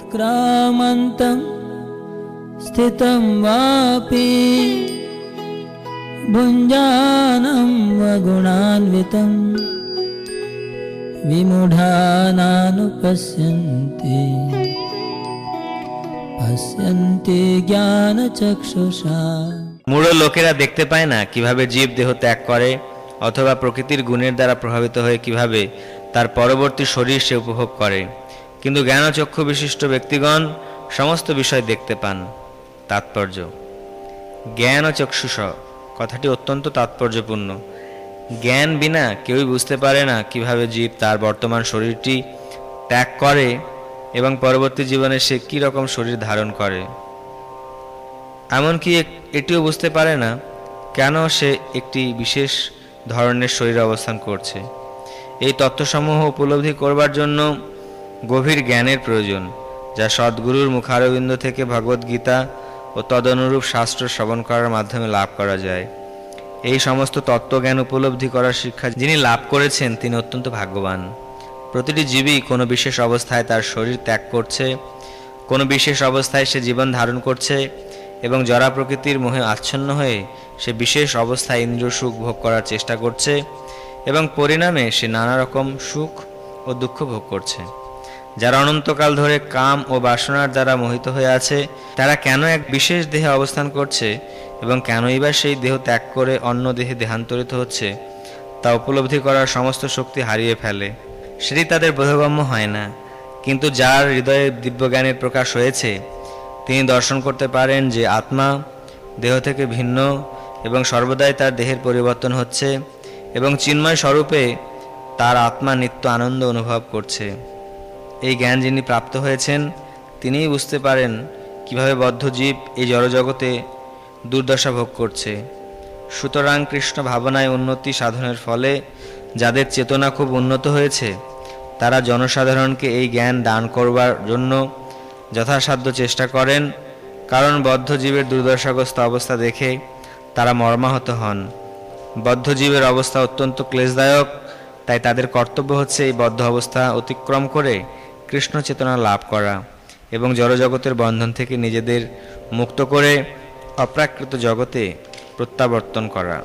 उत्क्रामन्तं स्थितं वापि भुञ्जानं वगुणान्वितं विमूढानानुपश्यन्ति पश्यन्ति ज्ञानचक्षुषा। মূঢ় লোকেরা দেখতে পায় না কিভাবে জীব দেহ ত্যাগ করে, অথবা প্রকৃতির গুণের দ্বারা প্রভাবিত হয়ে কিভাবে তার পরবর্তী শরীর সে উপভোগ করে, কিন্তু জ্ঞানচক্ষু বিশিষ্ট ব্যক্তিগণ সমস্ত বিষয় দেখতে পান। তাৎপর্য: জ্ঞান ও চক্ষুষ কথাটি অত্যন্ত তাৎপর্যপূর্ণ। জ্ঞান বিনা কেউই বুঝতে পারে না কিভাবে জীব তার বর্তমান শরীরটি ত্যাগ করে এবং পরবর্তী জীবনে সে কী রকম শরীর ধারণ করে। এমনকি এটিও বুঝতে পারে না কেন সে একটি বিশেষ ধরনের শরীরে অবস্থান করছে। এই তত্ত্বসমূহ উপলব্ধি করবার জন্য গভীর জ্ঞানের প্রয়োজন, যা সদ্গুরুর মুখারবিন্দ থেকে ভগবদ্গীতা ও তদনুরূপ শাস্ত্র শ্রবণ করার মাধ্যমে লাভ করা যায়। এই সমস্ত তত্ত্বজ্ঞান উপলব্ধি করার শিক্ষা যিনি লাভ করেছেন তিনি অত্যন্ত ভাগ্যবান। প্রতিটি জীবই কোনো বিশেষ অবস্থায় তার শরীর ত্যাগ করছে, কোনো বিশেষ অবস্থায় সে জীবন ধারণ করছে এবং জড়া প্রকৃতির মোহে আচ্ছন্ন হয়ে সে বিশেষ অবস্থায় ইন্দ্রিয় সুখ ভোগ করার চেষ্টা করছে এবং পরিণামে সে নানা রকম সুখ ও দুঃখ ভোগ করছে। যারা অনন্তকাল ধরে কাম ও বাসনার দ্বারা মোহিত হয়ে আছে, তারা কেন এক বিশেষ দেহে অবস্থান করছে এবং কেনই বা সেই দেহ ত্যাগ করে অন্য দেহে দেহান্তরিত হচ্ছে, তা উপলব্ধি করার সমস্ত শক্তি হারিয়ে ফেলে। সেটি তাদের বোধগম্য হয় না। কিন্তু যার হৃদয়ে দিব্যজ্ঞানের প্রকাশ হয়েছে, তিনি দর্শন করতে পারেন যে আত্মা দেহ থেকে ভিন্ন এবং সর্বদাই তার দেহের পরিবর্তন হচ্ছে এবং চিন্ময় স্বরূপে তার আত্মা নিত্য আনন্দ অনুভব করছে। এই জ্ঞান যিনি প্রাপ্ত হয়েছেন তিনিই বুঝতে পারেন কিভাবে বদ্ধ জীব এই জড়জগতে দুর্দশা ভোগ করছে। সুতরাং কৃষ্ণ ভাবনায় উন্নতি সাধনের ফলে যাদের চেতনা খুব উন্নত হয়েছে, তারা জনসাধারণকে এই জ্ঞান দান করবার জন্য যথাসাধ্য চেষ্টা করেন, কারণ বদ্ধ জীবের দুর্দশাগ্রস্ত অবস্থা দেখে তারা মর্মাহত হন। বদ্ধ জীবের অবস্থা অত্যন্ত ক্লেশদায়ক, তাই তাদের কর্তব্য হচ্ছে এই বদ্ধ অবস্থা অতিক্রম করে কৃষ্ণ চেতনা লাভ করা এবং জড়জগতের বন্ধন থেকে নিজেদের মুক্ত করে অপ্রাকৃত জগতে প্রত্যাবর্তন করা।